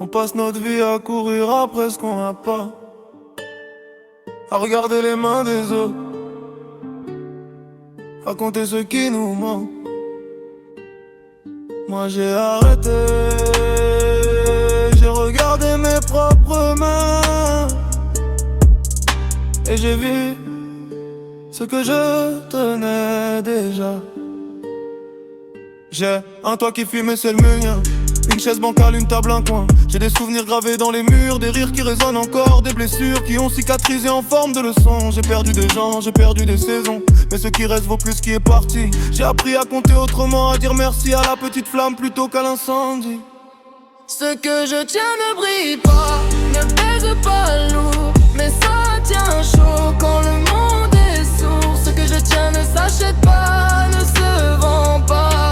On passe notre vie à courir après ce qu'on n'a pas, à regarder les mains des autres, à compter ce qui nous manque. Moi j'ai arrêté, j'ai regardé mes propres mains et j'ai vu ce que je tenais déjà. J'ai un toit qui fume et c'est le mien, une chaise bancale, une table, un coin. J'ai des souvenirs gravés dans les murs, des rires qui résonnent encore, des blessures qui ont cicatrisé en forme de leçons. J'ai perdu des gens, j'ai perdu des saisons, mais ce qui reste vaut plus ce qui est parti. J'ai appris à compter autrement, à dire merci à la petite flamme plutôt qu'à l'incendie. Ce que je tiens ne brille pas, ne pèse pas lourd, mais ça tient chaud quand le monde est sourd. Ce que je tiens ne s'achète pas, ne se vend pas.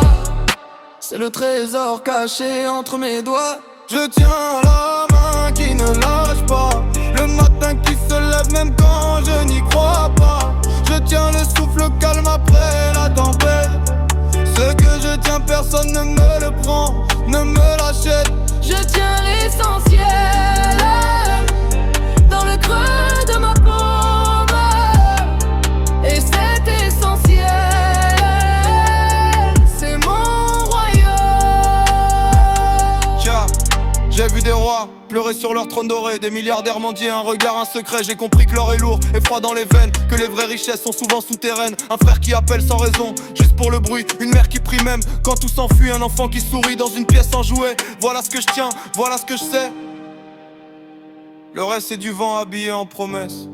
C'est le trésor caché entre mes doigts. Je tiens la main qui ne lâche pas, le matin qui se lève même quand je n'y crois pas. Je tiens le souffle calme après la tempête. Ce que je tiens personne ne me le prend, ne me l'achète. Je tiens l'essentiel dans le creux de ma paume, et cet essentiel, c'est mon royaume. Tiens, j'ai vu des rois pleurer sur leur trône doré, des milliardaires mendier, un regard, un secret. J'ai compris que l'or est lourd et froid dans les veines, que les vraies richesses sont souvent souterraines. Un frère qui appelle sans raison, juste pour le bruit, une mère qui prie même quand tout s'enfuit, un enfant qui sourit dans une pièce en jouet. Voilà ce que je tiens, voilà ce que je sais. Le reste c'est du vent habillé en promesses.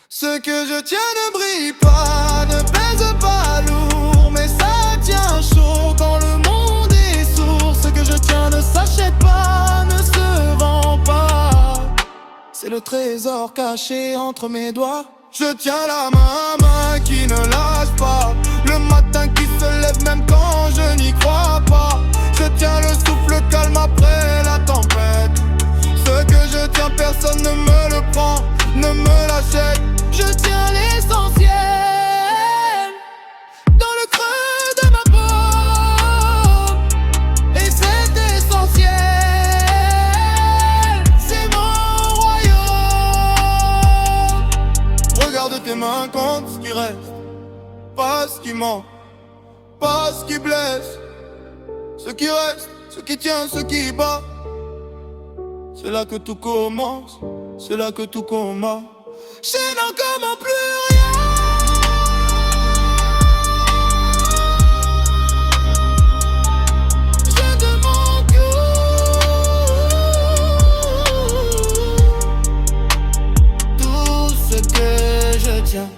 Ce que je tiens ne brille pas, ne pèse pas lourd, mais ça tient chaud quand le monde est sourd. Ce que je tiens ne s'achète pas, ne se vend pas. C'est le trésor caché entre mes doigts. Je tiens la main qui ne lâche pas, le matin qui se lève même quand je n'y crois pas. Je tiens le souffle calme après la tempête. Ce que je tiens personne ne me le prend, ne me l'achète. Je tiens l'essentiel dans le creux de ma paume, et cet essentiel, c'est mon royaume. Regarde tes mains, compte ce qui reste, pas ce qui manque, pas ce qui blesse. Ce qui reste, ce qui tient, ce qui bat. C'est là que tout commence, c'est là que tout commence. Je n'en comment plus rien. Je demande tout ce que je tiens.